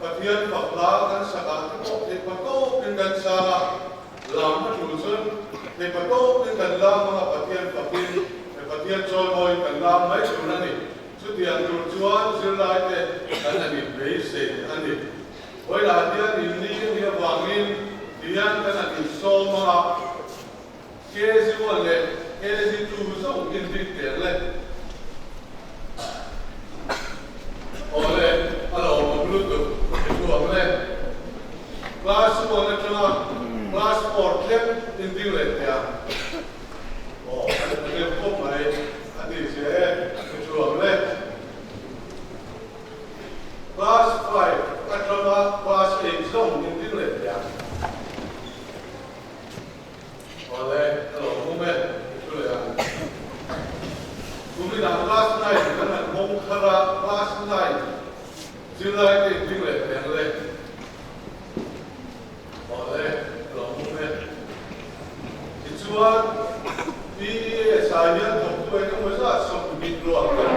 Pathian Pakla kan Saka te pato kan sa lam Tusun te pato kan lam mga Pathian Pakin te Pathian Chol Boy kan lam mai Tunani Sutian Tujuan Silai te anani base ani Boy latihan ini dia bangin dia kan ani so mga kesi wale kesi Tusun indik terle oleh alo Bluetooth Class 1 class 4 clip in England ya. Oh, ada kok mai ada je itu amle. Class 5 atau class 8 zone in England ya. Oleh kalau mumen itu ya. Kemudian class 9 dengan mongkara class 9 July in England ya le. Oleh Romumen, ituan di saya doktor itu masa sebut luar kan,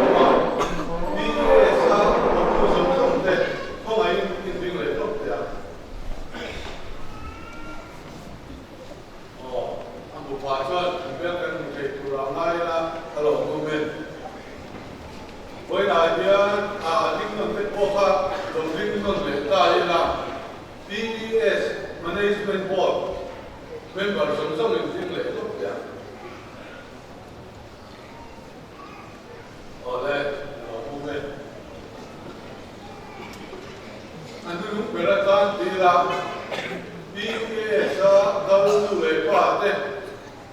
di saya doktor sebut deh, kau main inting lekok ya. Oh, aku pasal biarkan kita kurang lain lah kalau Romumen. Boleh aja, tinggal terpoka, tinggal letak lah. PDS Management Board member some in Finland look ya. Oleh Romumen. Antu beratan tidak PDS kalau lepas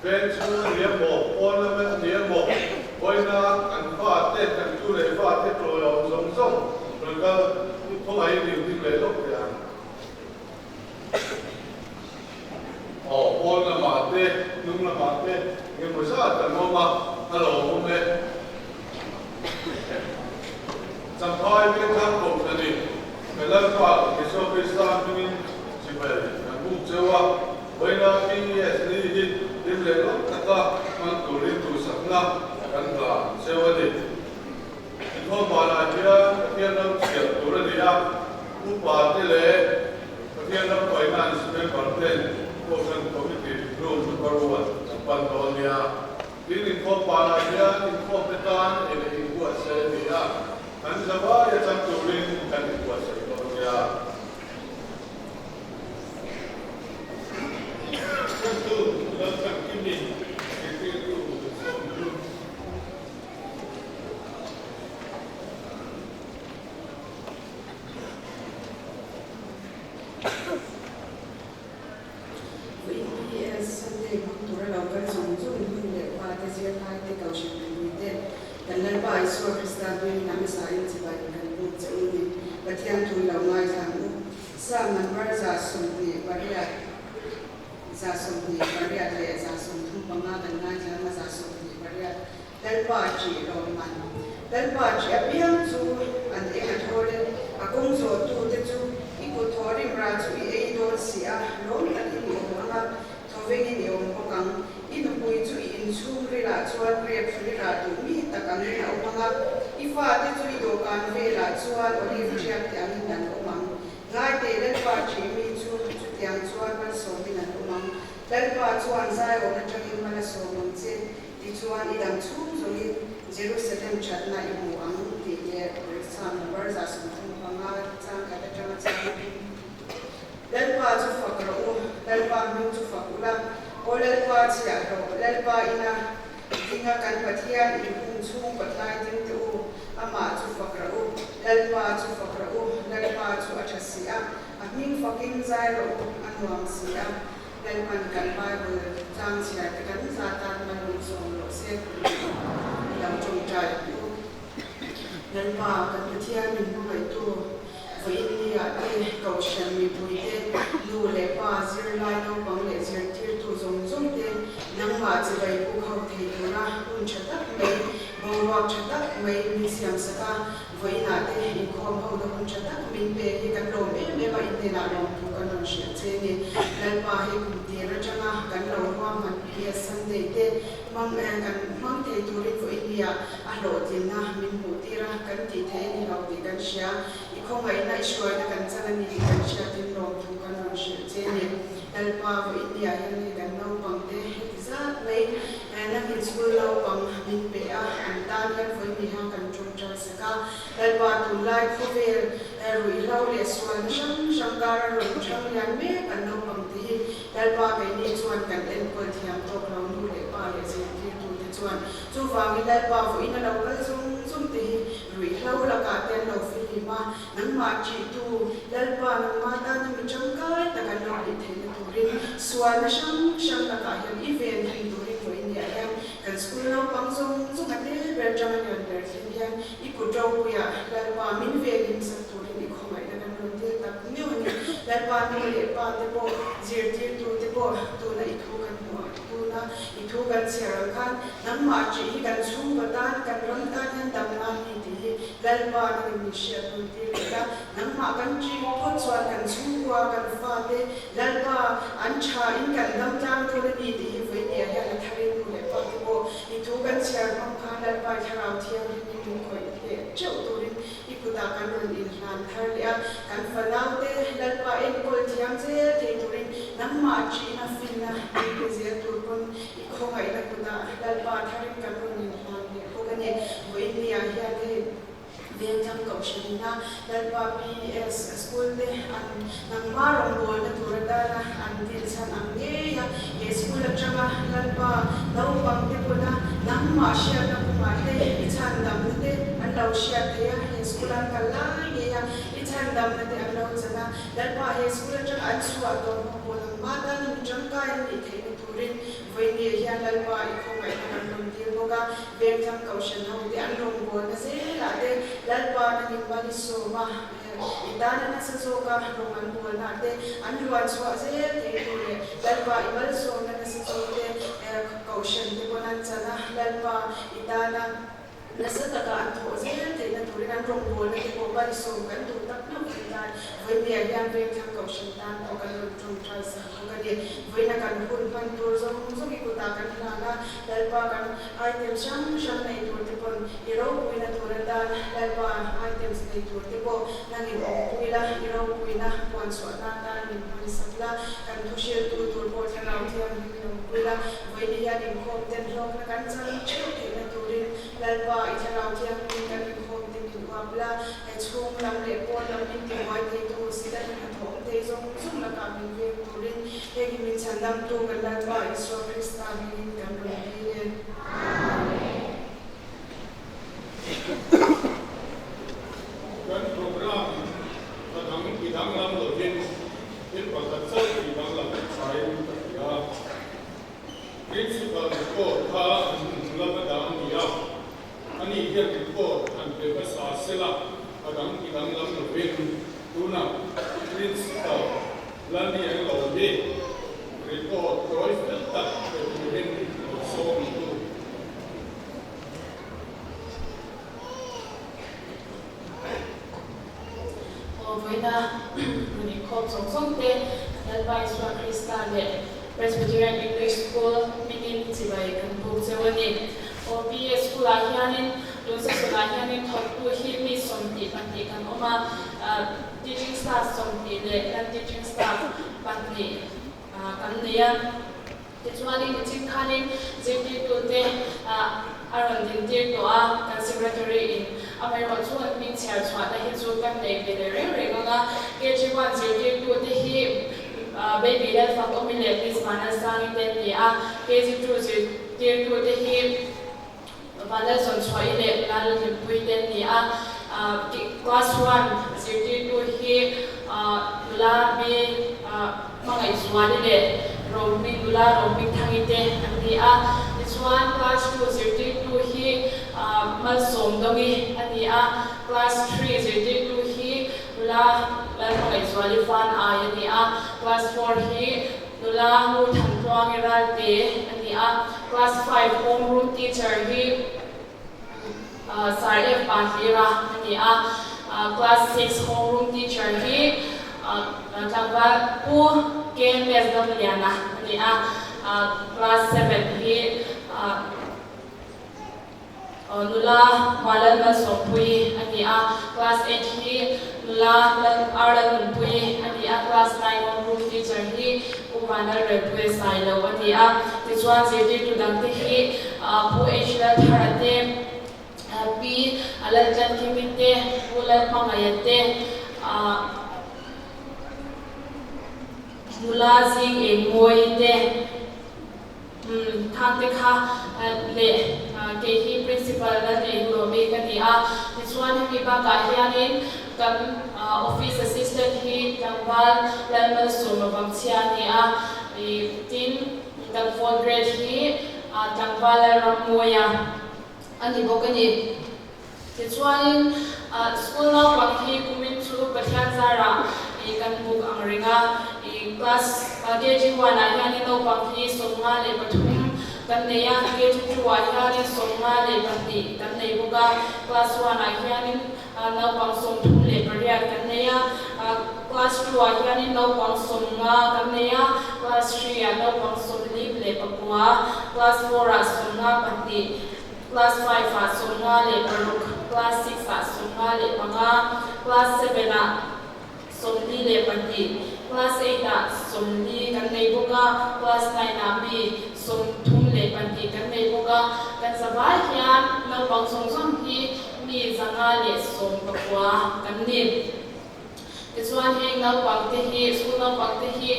venture dia mau, ornament dia mau, boina anfat kan tu lepas proyek some mereka pemain di Finland look ya. Oh, all na mate, nung na mate, yung masa at mama, hello, mume. Sampai kita komplain, kalau pak, besok kita ingin siapa, aku jawab, bolehlah PDS ni lelok kata mangkulin tu sakna kan lah, siapa ni? Itu mana dia nak siap turun dia, upah dia, dia nak finance member plan. Kosan komite belum berubah pantonia ini komparanya inkompetan ini buat saya dia kan siapa yang cantumin kan buat saya dia itu letak ini itu Pathian tu lau mai sang sa member za sumti baria za sumti baria le za sumtu panga dan ngai za ma za sumti baria dal pa chi ro man dal pa chi apiam chu an e ka thole akong zo tu te chu I ko thori mra chu e do si a ro ni an I anga thoveng ni om ko kang I no pui chu in chu ri la chuan re phri ra tu mi ta kang ni au anga Ifa te tu do kan ve la chuan olive chiap te ang nan omang ngai te le pa chi mi chu tiang chuan man so mi nan omang le pa chuan zai o na tangin man so mong che ti chuan I dang chum zo ni 07 chat na I mu ang ti le sam number za sum thum panga chang ka ta chang chang le pa chu fakra o le pa mi chu fakula o le pa chi a ro le pa ina tinga kan pathian I hung chung patlai ting tu ama chu fakrau lalpa chu fakrau lalpa chu achasia aming faking zai ro anwang sia lalpan kan bible chang sia kan satan man song lo se lam chung chai tu lalpa kan pathian min bai tu voi ni a te kau shan mi pui te lu le pa zir lai no bang le zir tir tu zong zong te nang ma chi bai ku khau thei tu na un chatak mai Bawang chatak may siam saka voi na te in khom ho da un chatak min pe hi kan ro me ba in na ro tu kan on shi che ni lan pa hi ku ti ra changa kan ro wa man hi san de te mang kan mang te tu ri voi India a lo tin na min hu ti ra kan ti the ni ro ti kan sha I không ấy na Israel na kan chana ni kan sia tin ro thu kan ro sia che ni dalpa vo India ya ni kan no pang te za nei na hin school lo pang min pe a an ta ya vo ni ha kan chung cha saka dalpa tu lai kho ve rui lo le suan shang gar ro chang yan me kan no pang te dalpa ke ni chuan kan en ko thiam to lo nu le pa le se ti tu te chuan chu wa mi dalpa vo ina lo kal zum te rui lo la ka ten lo fi ma nang ma chi tu dalpa nang ma ta na mi chang kai ta kan lo di the tu rin suan shang la ka yan event hin tu rin vo India yan kan school lo pang zum kan te ber jang yan ber thin yan I ku to ku ya dalpa min ve lim sa tu rin I khomai na kan lo te ta mi ni dalpa ni le pa te po zir ti tu te po tu na I thu kan mo tu na I thu kan sia kan nang ma chi kan chu ba tan kan ron tan yan dam na ni ti dalpa na ni sia tu ti la nang ma kan chi ko chuan kan chu kwa kan fa te dalpa an cha in kan dam tang tu ni ti vo ni ya la thari tu le pa te po I thu kan sia ron kha dalpa tharau thiam ni tu ko te chau tu rin I ku ta kan ron in ran thar le kan fa nau te dalpa en ko thiam che te tu rin nang ma chi na fin na ni ku zia tu pon I khongai na ku ta dalpa tharin kan ron in ran le ko kan ne vo ni ya te Then jam kau shina dalpa PS school de an nang marong bol na turada na an dilsan ang ya school at saka dalpa daw pang te pula nang ma share na kumate ichan dam te an daw share te ya school an kala ya ichan dam te an daw sana dalpa school at saka an suwa to mo ng mata ng jangka ni te turin voini ya dalpa iko mai kan ng dirboga then jam kau shina de an rong bol na se la de dalpa na ni bali so ma idana na sa so ka rongan bol na te anduan so ase te le dalpa ibal so na sa so te kaushan te bonan sana dalpa idana na sa taka anto ase te na turin an rong bol na te ko bali so kan tu tak na kita voi ni yan ve thang kaushan tan to kan rong try sa ko kan ye voi na kan hun pan tur zo ki ko ta kan na dalpa kan item shang nei tur te pon iro ko na turada dalpa items nei tur te po nangin kuila iro kuina pon so na ta ni pon sakla kan tu share tu tur po thanau thiam ni kuila voi ni ya ni khom ten rong na kan chang chu te na turin dalpa I thanau thiam ni kan ni khom ten ni wabla e chung lam le po lam ni te wai te tu sida na thom te zong zum la ka min ve turin he gi min chandam tu kan dalpa Iso Krista ni kan ro ni Kan program kadang bidang lam lo din in pagkatsal bidang lam sai ya principal ko tha lam dang dia ani dia ko an pe sa sela kadang bidang lam lo din tuna principal lam dia lo din report toy ta din so tu Voina muni khop song te dalpa Iso Krista le Presbyterian English School minin chibai kan bu chewani OPS school a hianin lunsa school a hianin thot tu hi mi somti panti kan oma teaching staff somti le kan teaching staff panti kan nia Tichuani teaching khanin jeti tu te aron din dir to a kan secretary in amai ro chuan min chair chwa da hi chu kan nei be re nga KG1 jeti tu te hi baby health of omile please mana sang ten ni a KG2 jeti tu te hi bala son chwa ile lal pui ten ni a class 1 jeti tu hi la be mangai suani le roaming dula roaming thangite ani a this one class 2 jeti tu hi mal som dongi ani a class 3 jeti tu hi la mangai suani fan ani a class 4 hi dula mu than twang ral te ani a class 5 homeroom teacher hi sarf panhira ani a class 6 homeroom teacher hi tangwa pu KMS Liana ani a class 7 hi nula malan ma sopui ani a class 8 hi la lang arlan pui ani a class 9 homeroom teacher hi umana request sai lo ani a ti chuan je tu dang te hi pu ejla tharate pi alal kan kimite ulal pangayate mula sing emoite thang te kha le ke hi principal la ne lo me ka ni a ti chuan hi ba ka hianin kan office assistant hi tangwal lalmal somawam chia ni a tin kan 4th grade hi tangwal ramoya ani bokani ti chuan school na pa hi kumin chu pathian zara kan book ang ringa class KG1 a hianin no pa hi somnga le pathum kan neya KG2 a hianin somnga le pati kan nei boka class 1 a hianin no pang som thum le paria kan neya class 2 a hianin no pang somnga kan neya class 3 a no pang som lip le pakwa class 4 a somnga pati class 5 a somnga le paruk class 6 a somnga le panga class 7 a somni le pati class 8 a somni kan nei boka class 9 a mi som thum le pati kan nei boka kan sabai hian no pang som som hi mi zanga le som pakwa kan ni ti chuan hi no pang te hi school no pang te hi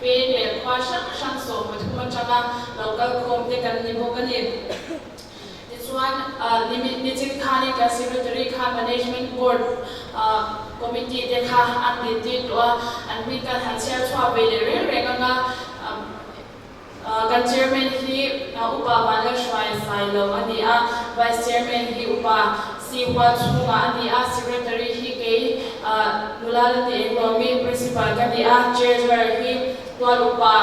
pe le khwa sang som pathum changa local com te kan ni boka ni ti chuan meeting khani ka secretary kha management board committee te kha an ti to an mi kan han share chwa be le renga kan chairman hi upa balashwai sai lo ani a vice chairman hi upa siwa chunga ani a secretary hi ke nulalati economy principal kan ni a treasurer hi twal upa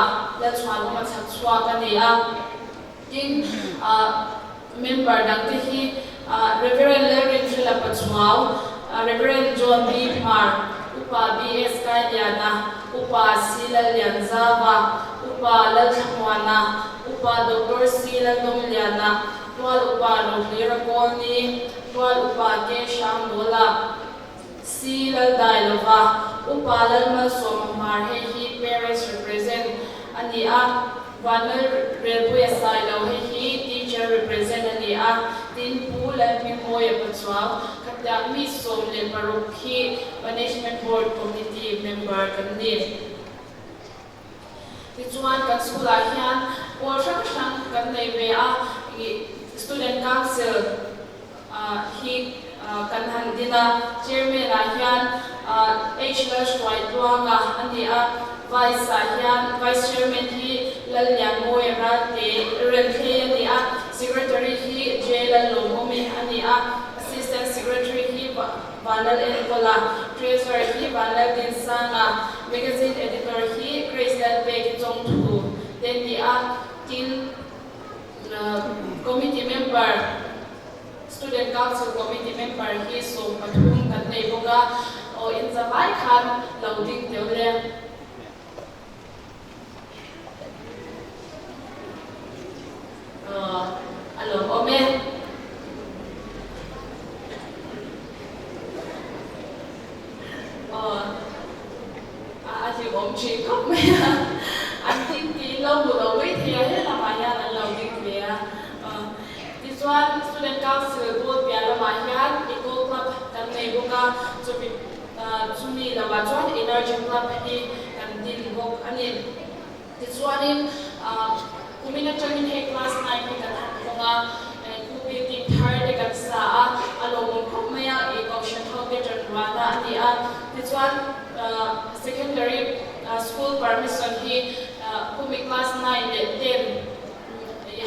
la chwan ma chak chwa kan ni a tin member dang te hi reverend Larry Chula Pachwao reverend John B Mar upa BS Kalyana upa Sila Lianzava upa Lalkhamwana upa Dr. Sila Domliana twal upa Rohlira Koni twal upa K Shambola Sila Dailova upa Lalma Somamar hi parents represent ani a Vanal Railway Silo hi teacher represent ani a tin pula mi moya pachwa kata mi som le parokhi management board committee member kan ni ti chuan kan school a hian or sang kan nei ve a student council hi kan han dina chairman a hian H.Y. Tuanga ani a vice chairman hi lalyan moira te renthi ani a secretary hi Jela Lomomi ani a assistant secretary hi Banal Enkola treasurer hi Banal Dinsanga magazine editor hi Grace Dalpek Chongthu then the tin committee member student council committee member hi Som Pathum kan nei boka o in zabai khan loading teole alo ome thì bóng chỉ có mẹ anh tin tí lâu một lâu ấy thì hết là mà nhà là lâu đi kìa đi xoan student council board bia là mà nhà eco club cần này cũng có cho bị chumi là mà choan energy club đi cần tin bốc anh em đi xoan em cũng mình trong mình hay class 9 thì cần cũng cũng bị tìm thấy để cần xa alo cũng không mấy cái câu chuyện học cái chuyện mà ta đi đi xoan secondary school permission hi kumi class 9 le 10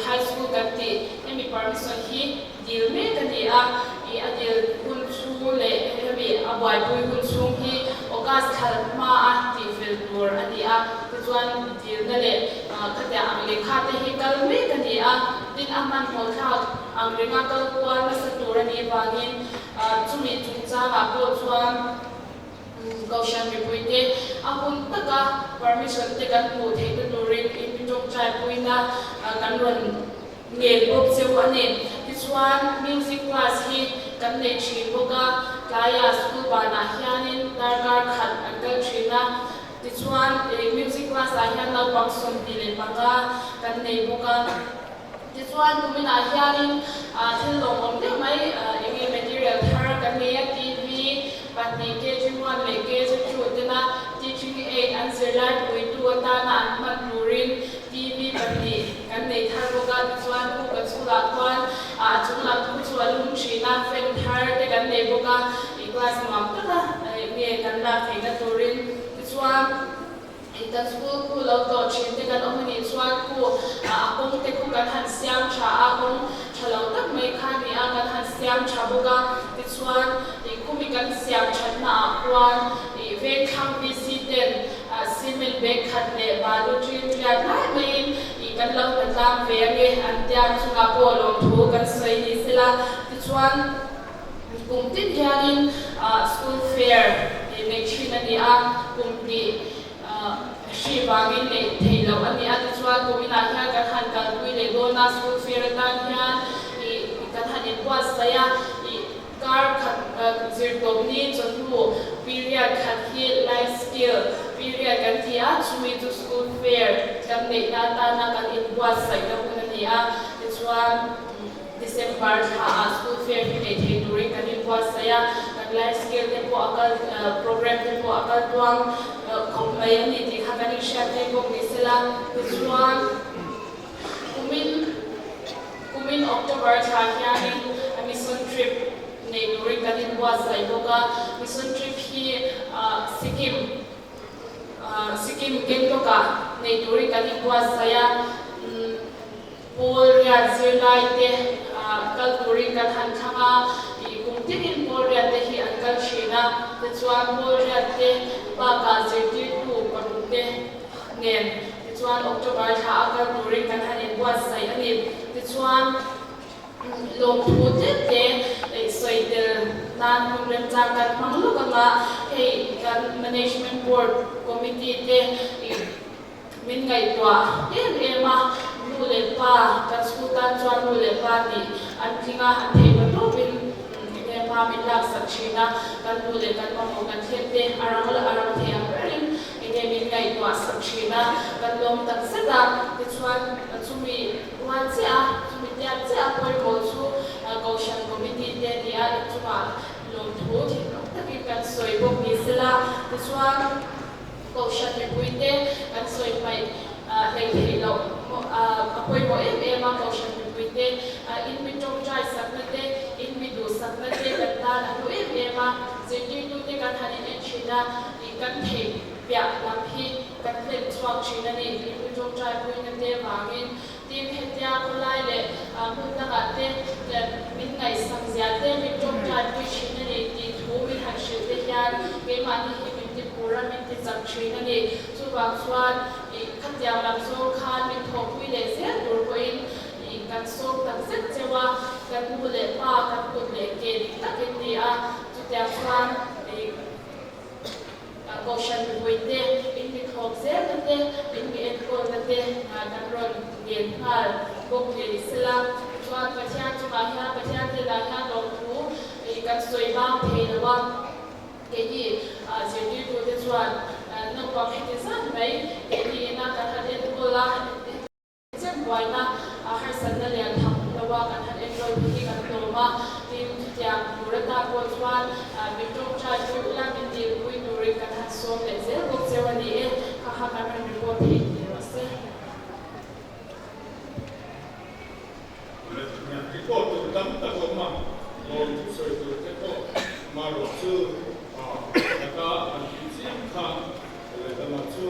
high school gatti emi permission hi deal me kani a deal kun chu le emi aboi pui kun chu hi ogas khal ma a ti fil tur ani a chuan deal na le khatya ang le kha te hi kal me kani a tin aman hol tha ang ringa kal kwa na sa tur ani bangin chumi chungcha ga ko chuan Gaussian repuite apun taka permission te kan pu the tu ring in jong chai puina kan ron ngel bop se wane ti Tichuan music class hi kan nei thin boka tlaya school bana hianin dargar khat ankal thina tichuan music class a hian lo pang som ti le panga kan nei boka tichuan kumina hianin thil lom om de mai enge material thar kan nei TV patni KG1 le KG2 tina teaching aid an zirlat ui tu ta na an man nurin TV patni kan nei thar boka tichuan ku kan sula kwan chunglam ku chualum thina fen thar te kan nei boka class mam ta nge kan la theina turin tichuan itan school ku lo to chin te kan omani chuan ku akong te ku kan han siam tha akong thalo tak mai kha ni a kan han siam tha boka tichuan kumi kan siam that na kwan ve kham visiten simil bek khat le balu trin ya nai mai kan lo kan lam ve nge an tia chunga po lo thu kan soi ni sila tichuan kumtin hianin school fair nei thina ni a kumti Shivangin le thelo ani a tichuan kumina hian kan han kal pui le dona school fair tan hian kan han in was saya car khat zirtom ni chonhu period khat hi life skill period kan thi a chui to school fair kan nei na ta na kan in was sai ka kun ni a tichuan December school fair hi nei thei during kan in was saya kan life skill te po akal program te po akal tuang komai ani ti khakani shate ko misela tichuan kumin October hianin mission trip nei during kan in was sai boka mission trip hi Sikkim Gangtok nei during kan in was saya Paul ya zirlai te kal during kan han thanga kumtin Paul ya te hi ankal thina tichuan Paul ya te ba ka zirti tu patute nen tichuan October akal during kan han in was sai ani tichuan lom thu te soitel nan program cha kan manglu kanga hei kan management board committee te min ngai twa ema nule pa kan skuta chuan nule pa ni an thinga an thei ba to bin ema min lak sakchina kan nule kan mo kan thete arang the amrin enge min ngai twa sakchina kan lom tak seta tichuan chumi wan cha chumi tia cha poi mo chu Goshan committee te dia chuma lom thu thi takin kan soi bok ni sila tichuan Goshan me puite kan soi pai hei lo apoi mo em Goshan me puite in mi chong chai saknate in mi du saknate kan ta na lu em zeti tu te kan hanin en china kan thei pya lam hi kan thlen chuak china ni in mi chong chai puina te wangin tim hetia kulai le mun ta te min ngai sang zia te min chong chai pui china ni ti thu min han shil te hian ke mani hi min ti pura min ti chak china ni chu wa chuan khatia lam so khan min thok pui le se dur ko in kan so tak set chewa kan mu le pa kan put le ke takin ni a chu te chuan Goshan puite in mi thok se te in mi en ko te kan ron gen hal bok le sila chuan pathian chu ma ha pathian te la ha lo thu kan soi ba thei lawa ke ni zeti tu te chuan no pa ke san mai ke ni na kan ha de ko la chen boy na har san na le tham lawa kan ha de ko hi kan to ma tim tia purata ko chuan mi to cha chu la min ti pui duri kan ha so le zel bok chewani e ha kan report hi ase report tu tam ta ko ma lo tu so tu te ko ma ro chu ka an ti kha le ta ma chu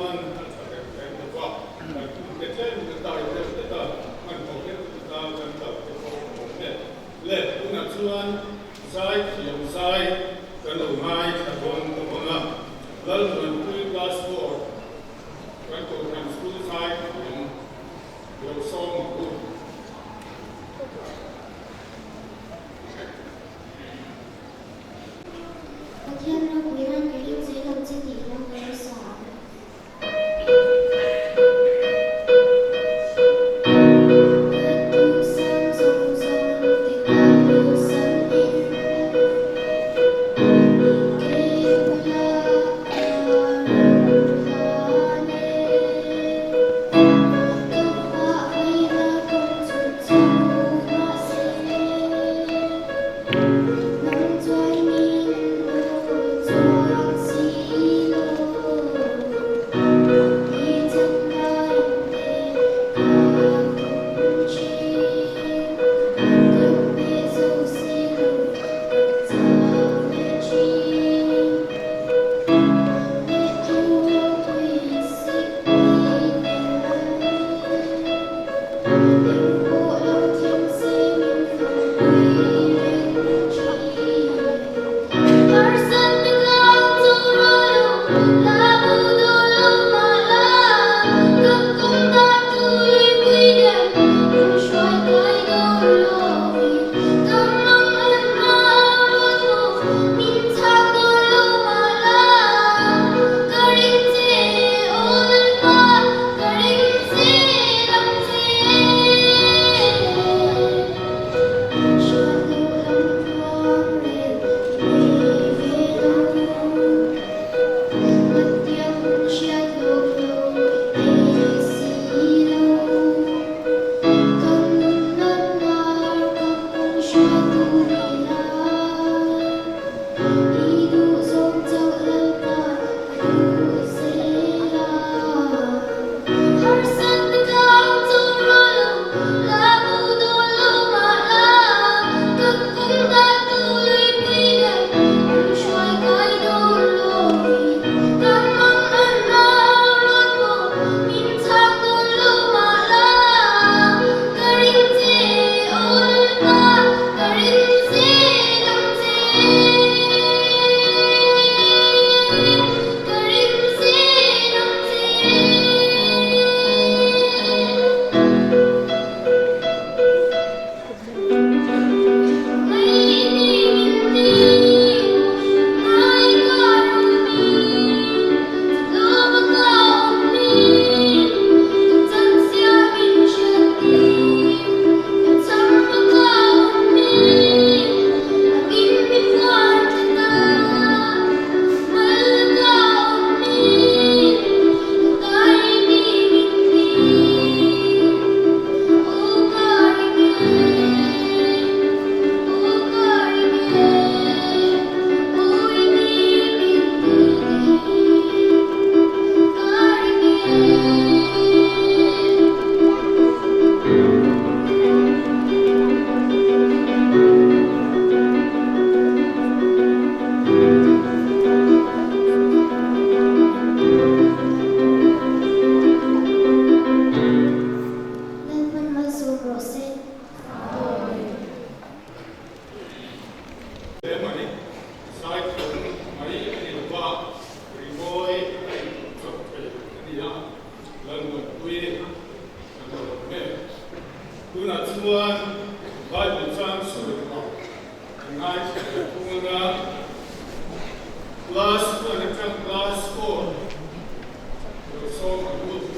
ya lan ko tui ko me tu na chuan Bible chan su ko ngai se tu na class 1 and class 4 so good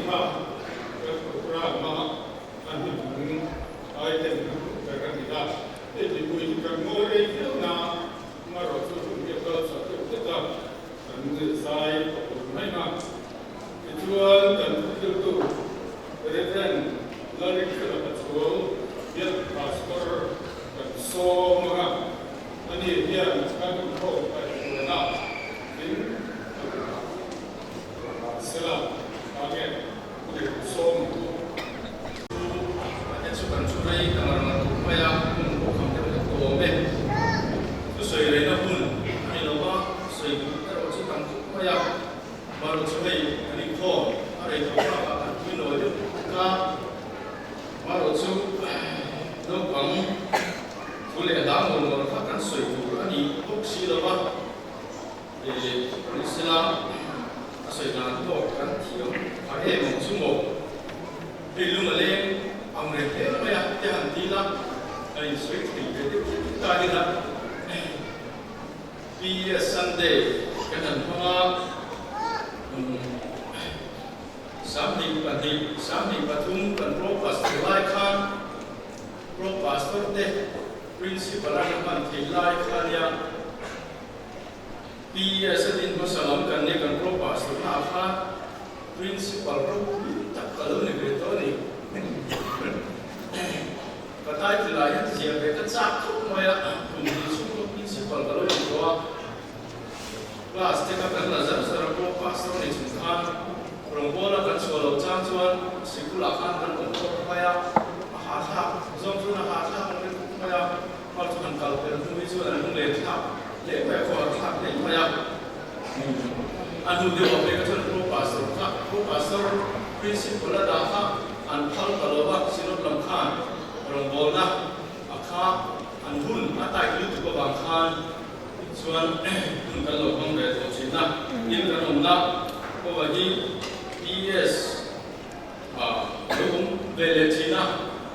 ha programa ani item kan kita jadi punya kan more na maro tu dia kalau satu kita dan saya mai na tujuan dan itu referan lari ke betul dia pastor dan so mga ani dia kan ko na in selam agen so sukan surai kamar supaya kamu komen tu saya nak pun ini loba saya terus sukan supaya baru supaya ini kau ada itu apa ini loba ka baru su lubang boleh ada orang akan saya tu ini opsi loba Islam saya nak tu kan tiang ada mungsumo belum ada Amerika ya jangan tidak ini sulit kita tidak di Sunday kan Sambil patung kan pastor laikan pastor deh prinsipal kan laikan ya di sedin masalah kan ni kan pastor apa prinsipal tak kalau negeri tu ni kata itu siapa yang cakap maya kumpulan prinsipal kalau itu kelas kita kan lazar secara pastor ni cuma perempuan kan sekolah cancuan sekolah kan untuk maya hasa zona hasa maya kalau tuhan kalau perempuan itu ada mungkin lepas kau tak maya anu dia apa yang pastor prinsipal adalah anpal kalawak sinot lamkhan perempuan akha anhun atai itu kebangkan cuan kalau kongres Cina ini kan umna bagi PS belum bela Cina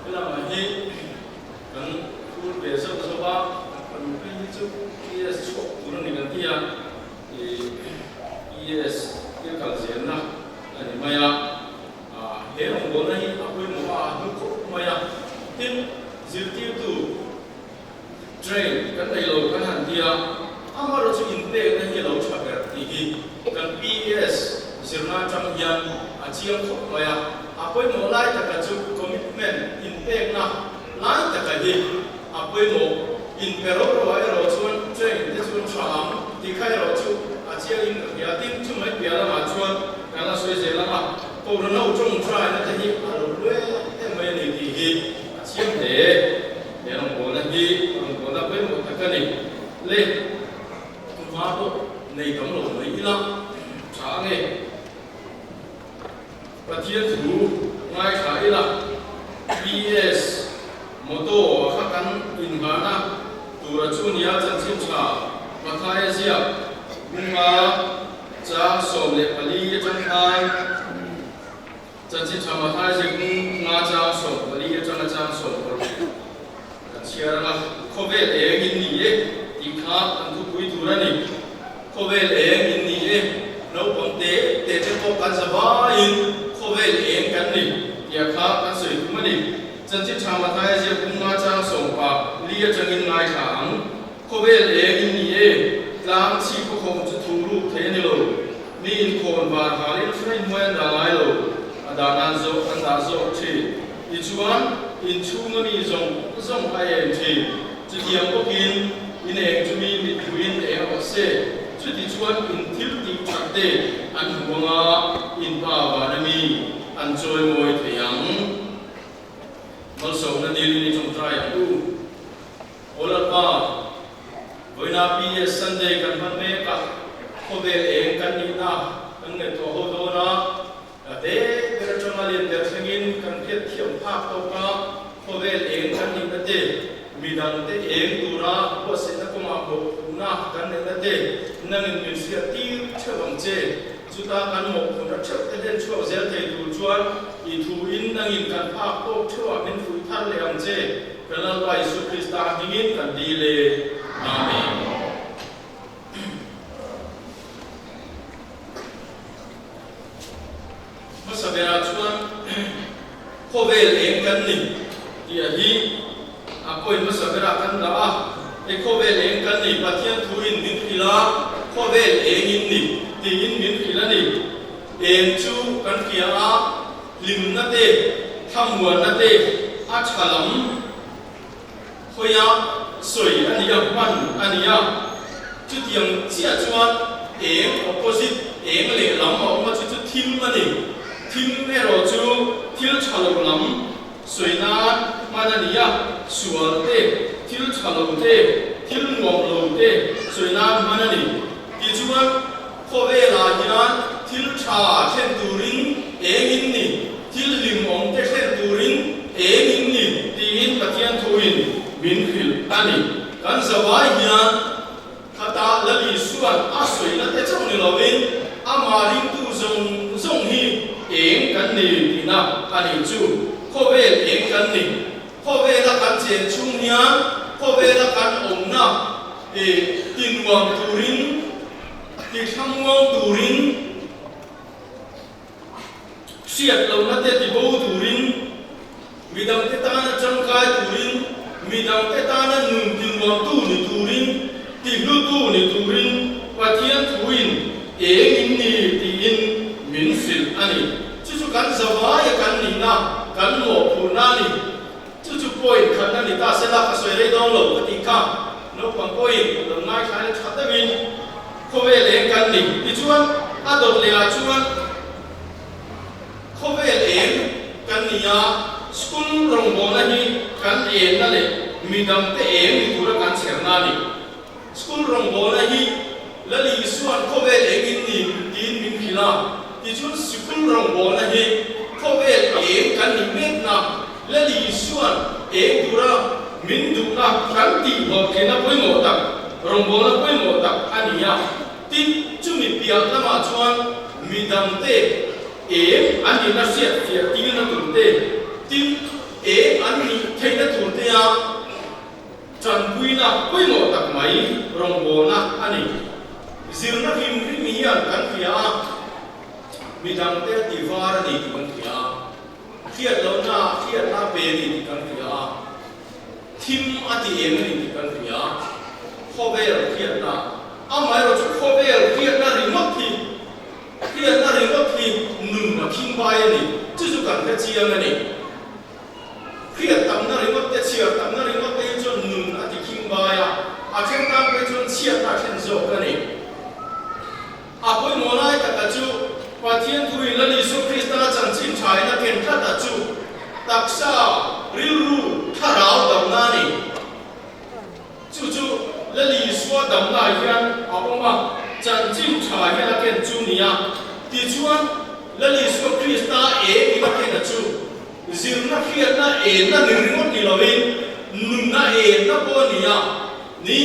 dalam ini kan full besok sebab penuh itu PS cukup turun dengan dia PS dia kalau Cina dan maya Herong bola ni aku yang mau aku maya tim zirti tu train kan ilo kan dia amar tu impact kan ilo cakap tinggi kan PS sirna cang yang aciam kok maya aku yang mau lai tak tu commitment impact na lai tak lagi aku yang mau impero rawai rochuan train dia cuman cang dikai rochu aciam ini dia tim cuma biar macuan karena sudah jelas kau dah nak ujung try nak jadi alu emai ni di siam deh yang boleh di boleh apa yang kita ni le cuma tu ni kamu loh ni lah canggih pertian tu ngai kaya lah PS motor akan inbana tu racun ya jangan cah matai siap bunga cah soleh pali jangan janji sama hai jeng ngajang so, beli jangan so. Siapa kovel ini dikah untuk kuituran ni. Kovel ini no ponte kok kan sabain kovel kan ni. Dia kah kan sui kumani. Janji sama hai jeng ngajang so pa, beli jangan ngajang. Kovel ini lang si pokok juturu kene lo. Ni kon bar hari friend moen dalai lo. Danan zo anda zo chi ichuan inchunga ni zong ai chi jiang ko kin ine chumi mi tuin e ose chuti chuan in thil ti chakte an huanga in pa banami an choi moi theyang mal so na dil ni chong try tu ola pa voina pi Sunday kan man me ka khobe e kan ni na ang ne to ho do na ade berjamalan berhengin kan tiap pak toka kovel kan ni bete midang te dura posena komako na kan ne bete nangin inisiatif chawang che juta kan mo kun chak te den chaw zel te du chuan I thu in nangin kan pak tok chawa min fui thar le ang che kanal wa Yesu Krista hingin kan di le amen. Masa sabera chuan khovel eng kan ni ti a hi a koi ma sabera kan da a e khovel eng kan ni pathian thu in min khila khovel eng in ni ti in min khila ni eng chu kan khia a lim na te thamwa na te a chalam khoya soi ania man ania chu tiang chia chuan eng opposite eng le lam ma chu chu thim ani thim me ro chu thil chalo lam soina manania sual te thil chalo te thil ngom lo te soina manani ti chuan khove la hian thil tha then turin eng in ni thil lim om te then turin eng in ni ti in pathian thuin min khil ani kan zawai hian khata lali suan a soina te chong ni lovin amaring tu zong hi eng kan ni na ani chu khovel eng kan ni khovela kan chen chung nia khovela kan om na e tinwang turin ti thamwang turin siat lo na te ti bo turin midam te ta na changkai turin midam te ta na nun tinwang tu ni turin ti lu tu ni turin pathian thuin eng in ni ti in min sil ani chu kan zawai kan ni na kan mo phuna ni chu point kan na ni ta se la ka soi le dong lo ti ka no pang point lo ngai khai chat da win khove le kan ni ti chuan a dot le a chuan khove le kan ni ya school rong bo na ni kan en na le midam te en ni pura kan cher na ni school rong bo na hi lali suan khove le in ni tin min khila ti chuan school rong bo na hi khove eng kan ni met na lali suan eng dura min du na kan ti ho ke na poi mo tak rong bo na poi mo tak ania tin chu mi pia na ma chuan mi dam te eng ani na sia tia ti na tu te tin eng ani thei na tu te ya chan pui na poi mo tak mai rong bo na ani zir na him ri mi yan kan khia mi dam te ti var ni kan khia khiat lo na khiat na pe ni kan khia thim ati em ni kan khia khovel khiat na amai ro chu khovel khiat na ri mak thi khiat na ri mak thi nun na khing bai ni chu chu kan ka chiang ani khiat tam na ri mak te chia tam na ri mak te chu nun ati khing bai a theng tam pe chu chia ta then zo ka ni a poi mo lai ka ta chu pathian thui lali su krista chan chin thai na ken tha ta chu taksa ril ru tharau dam na ni chu chu lali suwa dam na hian apoma chan chin thai na ken chu nia ti chuan lali su krista e ni na ken chu zir na khiat na e na ringot ni lovin nun na e na po nia ni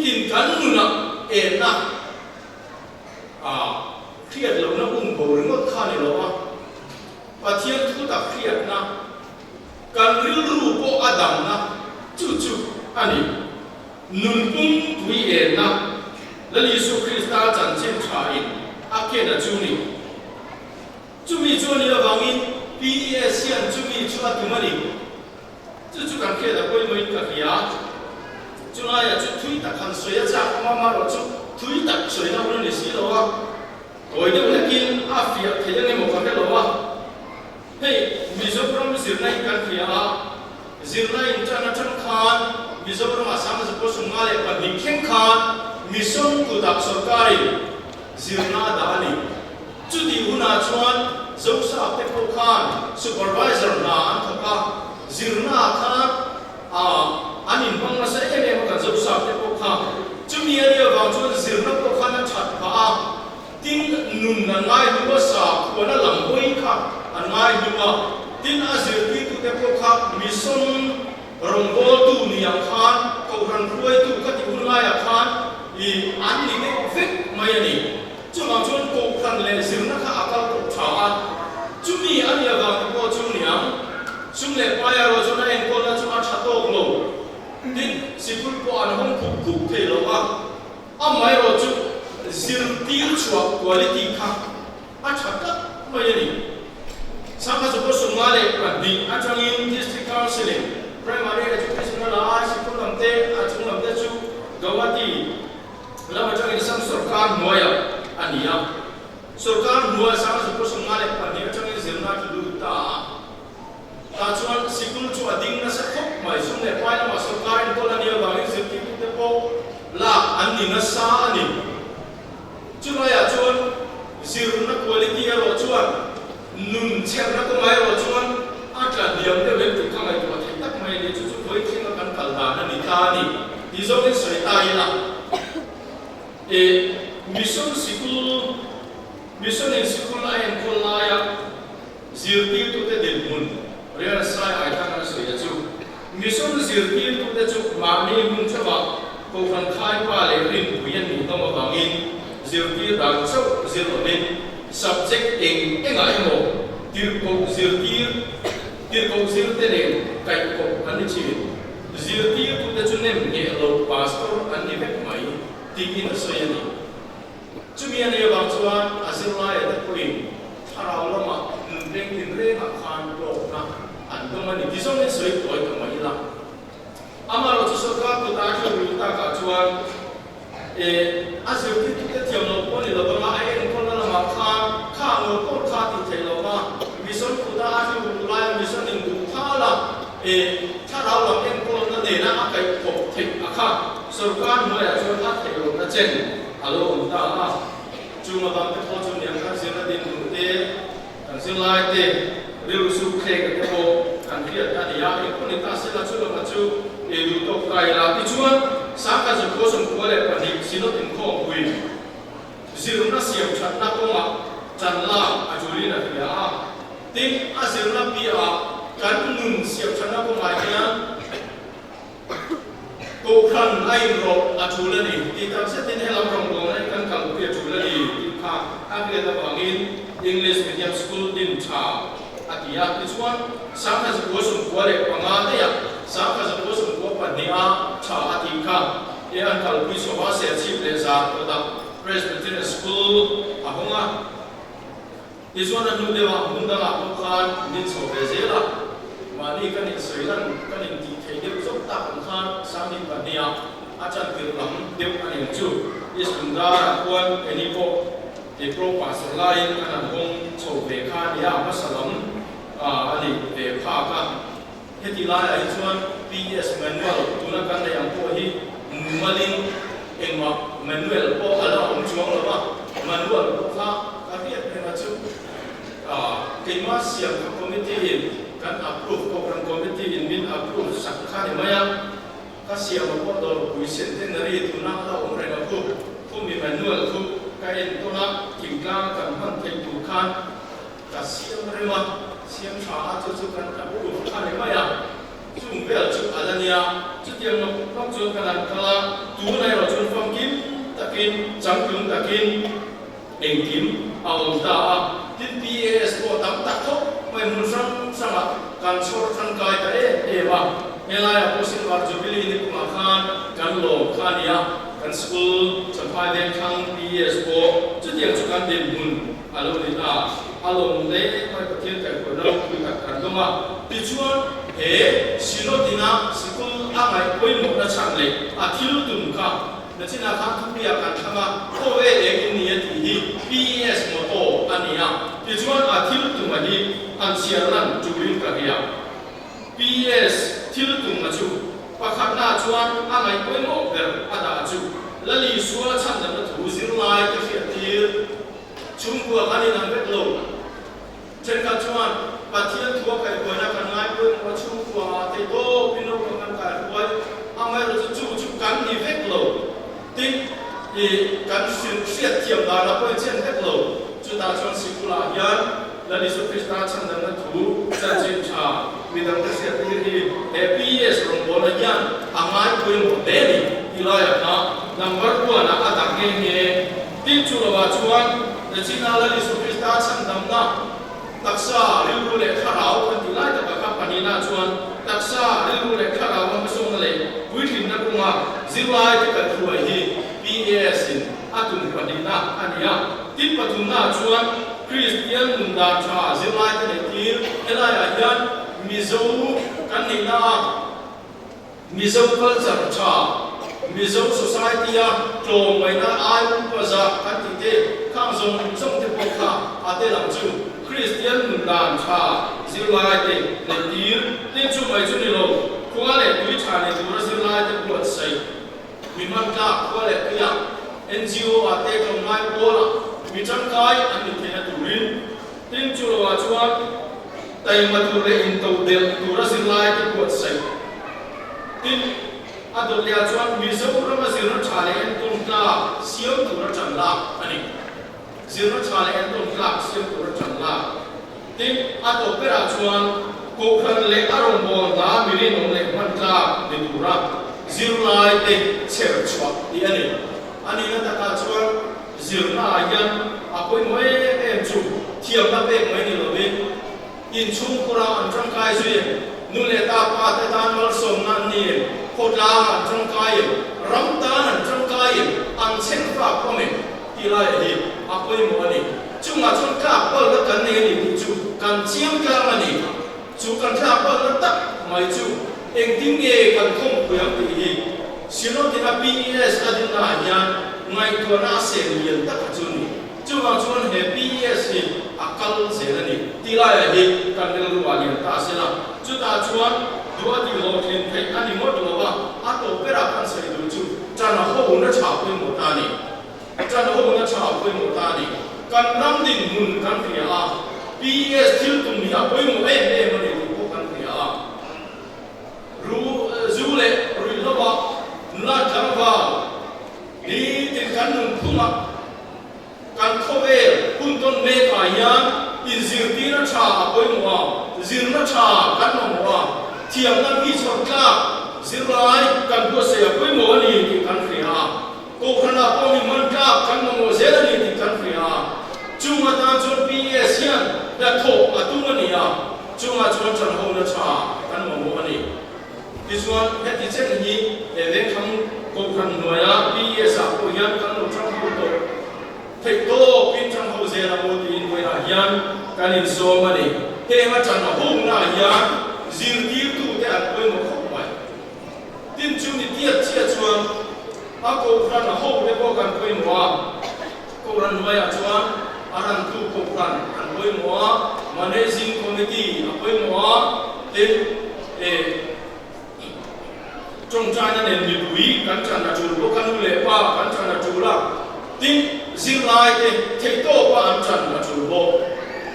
tin kan nun na e na khiat lo na bo ringot kha ni lo a pathian thu ta khiat na kan ril ru po adam na chu chu ani nun pum thui e na lali su krista chan chen tha in a ke na chu ni chu mi chu ni la wangin PES sian chu mi chu a tumani chu kan ke da koi moi ka khia chu na ya chu thui ta khan soya cha ma ro chu thui ta soi na ro ni si lo a oi de lekin a fia thaya ne mo ka ke lo a hey Mizoram zirnai kan khia zirnai intana chan khan Mizoram asam se po sungale pa dikhen khan mission ku dak sarkari zirna dani chudi una chuan zosa te po khan supervisor na an thaka zirna khan anin bang na sa ene mo kan zosa te po khan chumi area wa chuan zirna po khan na chat pa tin nun na ngai lu sa ko na lam boi kha an ngai lu tin azir ti tu te po kha mission rongbo tu ni yang khan ko ran ruai tu ka ti un lai khan I an ni ne fek mai ani chu ma chon ko khan le zir na kha akal ko tha chu mi an ya ga ko chu ni ang sum le pa ya ro chu na en ko na chu a tha to lo tin sipul ko an hong ku ku the lo a mai ro chu zir ti chu quality kha a tha ta mai ani sama support sumale pandi atangin district council primary educational sikul lamte achung lamte chu gawati lama changin sam sarkar noya ania sarkar noya sama support sumale pandi atangin zirna tu ta chuan sikul chu ading na sa khop mai sum le pai na sarkar in tola nia bangin zirti te po la ani na sa ani chunaya chuan zirna quality ro chuan nun cherna ko mai ro chuan atla diam de wen ti kangai to thai tak mai le chu chu khoi thinga kan kal da na ni ta ni ti zo in soi ta ila e mission in sikul ai en ko la ya zirti tu te del mun re sai ai ta na soi ya chu mission zirti tu te chu ma ni mun cha ba ko kan khai pa le rin buyan ni to ma bangin zirti da chau zero men subject engai mo tir ko zir te ne kai ko an chi zir tir tu te chunem nge lo pastor an ni mek mai ti in so yani chumi an ye bang chuan azirla ya ta koin tharau lama nreng tin re na khan lo na an to mani ti song ne soi toi ka mai la amaro chu so ka tu ta chu ta ka chuan azir ti tu te tiam lo ko ni lo ba ai en ko na ma kha ngo ko kha ti thai lo ma mission ku da a ju lai mission in du tha la tha rao la en ko na ne na kai ko thai a kha sarkar mo ya chu a thai lo na chen alo ta a chu ma bang te ko chu ne ka sin na din du te kan sin lai te riu su khe ka ko kan ria ta ni ya en ko ni ta se la chu lo ma chu du to kai la ti chuan sa ka ju ko sum ko le pa ni sinot in ko hui zirna siam chat na ko ma chan la a juli na ya tin a zirna pi a kan nun siam chat na ko ma ya ko khan ai ro a jula ni ti ta se tin helam rong rong ai kan kal pi a jula ni kha a ri da bangin english medium school din cha atia ti chuan sa ka ju ko sum ko le panga da ya sa ka ju ko sum ko pa ni a cha ati kha e an kal pi so ba se chi le za ko da Presbyterian School ahonga izona nu dewa munda la ko khan din so be zela mani kan in soilan kan in ti thei de zok ta kan khan sami pania achan tir lam deu ani chu isunda kwan eni ko e pro pastor line kan hong cho be khan ya masalam ani be pha ka heti la ai chuan PS manual tuna kan le yang ko hi malin engma manual po ala om chuang lo ba manual ko kha ka riat ne ma chu keima siam committee kan approve program committee in min approve sak kha ni maya ka siam ko do pui centenary tuna ala om re na ko mi manual ko ka en to na tingka kan han thei tu khan ka siam re ma siam cha chu chu kan approve kha ni maya chung bel chu alania chu tiang no nok chu kan kala tu nai ro chun phong kim takin chang tung takin eng kim aom ta tin PS ko tam tak thok mai mun sang sama kan chor than kai ta e ba elai ko sin war jubilee ni kuma khan kan lo khania kan school champai den khang PS ko chu tiang chu kan den mun alo ni ta alom le mai pathian kai ko no ku ta kan do ma ti chuan he sinodina sikul angai koi mo na chang le athil tum ka na china kha thu ya kan thama ko e egin ni ti hi PS mo to ania ti chuan athil tum ani an siaran juin ka ya PS thil tum ma chu pakhat na chuan angai koi mo ber ada chu lali suwa chan na thu zir lai ka fi tir chung ko ani nan bet lo chen ka chuan pathian thua kai ko na kan ngai ko ma chu ko te to pino ko kan ka ko amai ro chu chu kan ni vek lo tin e kan sin sia tiam da la ko chen vek lo chu ta chuan sikula yan la li su krista chan na thu cha chin cha mi dang ka sia ti ri APS rong bo na yan amai ko mo de ni ilaya na number 1 na atak nge nge tin chu lo wa chuan na china la li su krista chan dam na taksa rilu le kharau kan ti lai ta ka panina chuan taksa rilu le kharau ma song le puithin na kuma zilai te ka thuai hi PS in atum panina ania tin patum na chuan Christian munda cha zilai te tir elai ayan mizo kan ni na mizo culture cha mizo society ya tlom mai na ai pa za kan ti te khang zong zong te po kha ate lam chu Christian munda cha zilai te tir tin chu mai chu ni lo khwa le tui cha ni tu ra zilai te po sai min man ka khwa le ya NGO ate tlom mai po la mi chang kai an ni the na turin tin chu lo chuan tai ma tu le in to del tu ra zilai te po sai tin adol ya chuan mi zo ra ma zir na chale en tum ka siam tu ra chan la ani zir na chale en tum ka siam tu ra chan la tin adol pe ra chuan ko khan le arong bo na mi ri nong le man ka de tu ra zir lai te cher chwa ti ani na ta ka chuan zir na yan apoi moi em chu thiam na pe moi ni lo in chung kura an chang kai zui nu le ta pa te tan mal som na ni khot la an chang kai ram ta an chang kai an chen fa ko me ti la hi apoi mo ni chung ma chang ka pa la kan ni ni chu kan chiam ka ma ni chu kan ka pa la ta mai chu eng ting nge kan khom puyang ti hi sino ti na PES adin na yan ngai to na se yen ta ka chu ni chu ma chuan he PES hi akal se la ni ti la hi kan ni lu wa ni ta se la chu ta chuan dua di lo thin thai ani mo do ba a to pe ra kan se du chu cha na ho na cha pe mo ta ni cha na ho na cha pe mo ta ni kan ram din mun kan ti a PES thil tum ni a pe mo e mo ni ko kan ti a ru zu le ru lo ba na jang ba ni ti kan nun khuma kan khowe kun ton me ka yan in zir ti na cha pe mo zir na cha kan mo thiam na mi chon ka zirlai kan ko se a poi mo ni ti kan fri ha ko khana po mi man ka kan mo zela ni ti kan fri ha chuma ta chon PES yan da tho atu ni ya chuma chon chan ho na cha kan mo ni ti chuan he ti chen hi e ve kham ko khan no ya PES a ko yan kan lo chang ho to thei to pin chang ho zela mo ti in we na yan kan in so ma ni he ma chan ho na yan zir ti tu te an poi mo khop mai tin chu ni tiat chia chuan a ko ran na ho te ko kan poi mo a ko ran mai a chuan aran tu ko ran an poi mo a managing committee a poi mo a tin trong cha na ne mi bui kan chan na chu lo kan le pa kan chan na chu la tin zir lai te thei to pa an chan na chu lo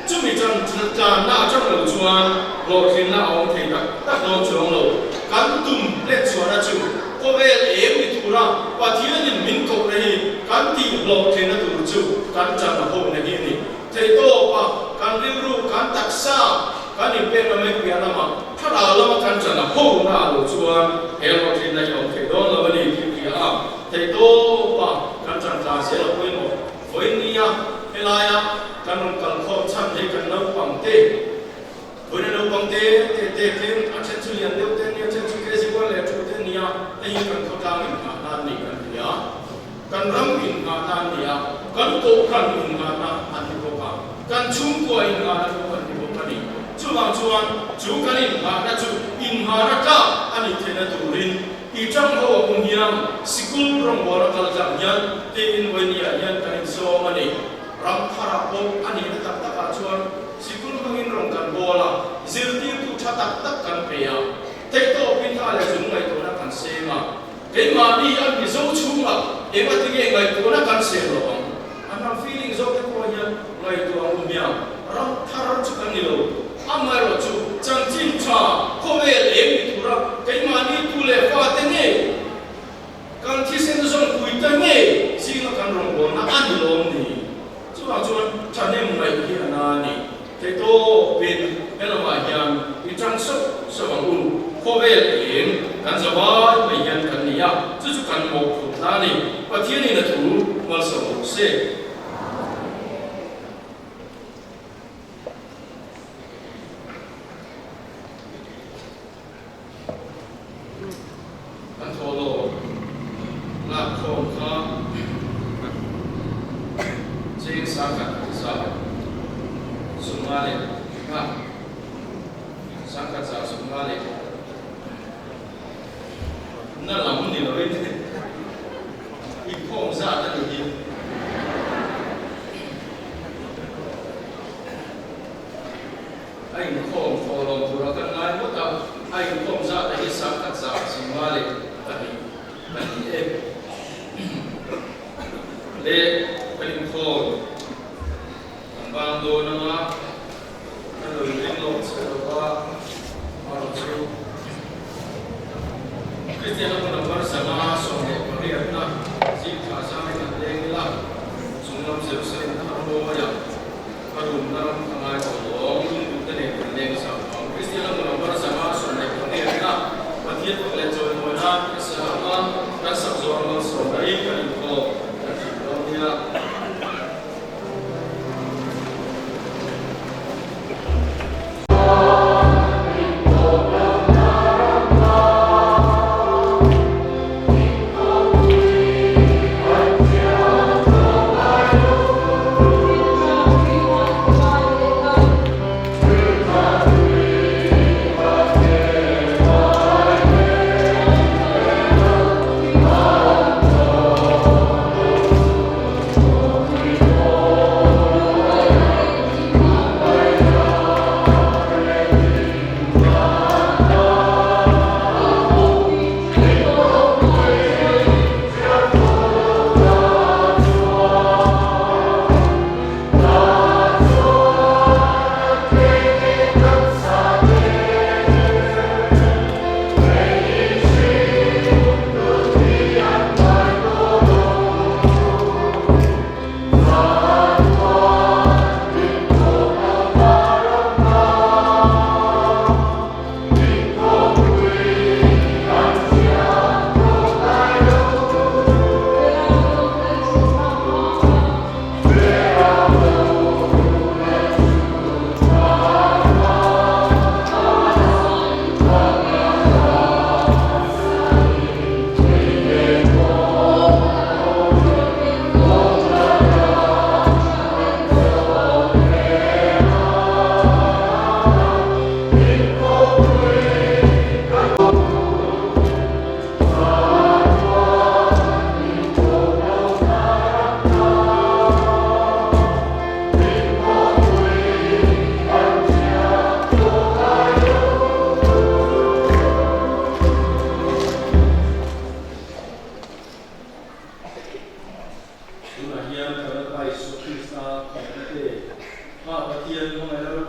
chu mi chan cha na chang lo chuan lo khin na ong thei da ta do chuang lo kan tum le chuan na chu ko ve e mi tu ra pa thian in min ko nei kan ti lo khin na tu chu kan chan na ho na hi ni thei to pa kan ri ru kan tak sa kan in pe na me pia na ma tha la lo ma kan chan na ho na lo chuan he lo khin na ong thei do lo ni ki ki a thei to pa kan chan ta se lo poi mo voi ni ya he la ya kan kan kho chan he kan no pang te voi na no pang te te a chen chu lian deu te ni a chen chu ke si wa le chu te ni ya ai kan kho ta ni ma na ni kan ya kan ram in ma na ni ya kan to kan in ma na an ni ko ka kan chung ko in ma na ko ni ko ka ni chu ma chuan chu kan in ma na chu in ma ra ka ani the na tu rin i chang ho ong hiam sikul rong bo ra kal jam yan te in voi ni ya yan kan in so ma ni ram khara po ani na tak tak a chuan sikul hangin rong kan bola zir ti tu tha tak tak kan pe ya te to pin tha le chung ngai to na kan se ma ke ma ni an bi zo chung ma e ma ti nge ngai to na kan se lo an am feeling zo ke ko ya ngai to ang mia ram thar chu kan ni lo amai ro chu chang chin cha ko ve le mi tu ra ke ma ni tu le fa te nge kan thi sen zong kui ta nge si na kan rong bo na an lo ni chuan cha nem ngai ki ana ni te to pin ela ma hian i chang so so wang un ko ve len kan za ba mai hian kan ni ya chu chu kan mo khu ta ni pa thian ni na thu mal so se kan tho lo la khom kha jing sa ka sa sumale ha sangkat sa sumale na lam ni lo rin ikhom sa ta ni ai ikhom follow pura kan ngai mo ta ai ikhom sa ta hi sangkat sa sumale ta ni le paling khom bang do na nga ano rin lo sa ba para sa Kristiyan ko ng bersama so pagkakit na si kasama ng lengla sunglam sa ano ya parum na ang ay ko yung tanin leng sa Kristiyan ko ng bersama so pagkakit na patiyat ko lecho mo na sa rasa zorong so dai kan ko niya Hiền của ngày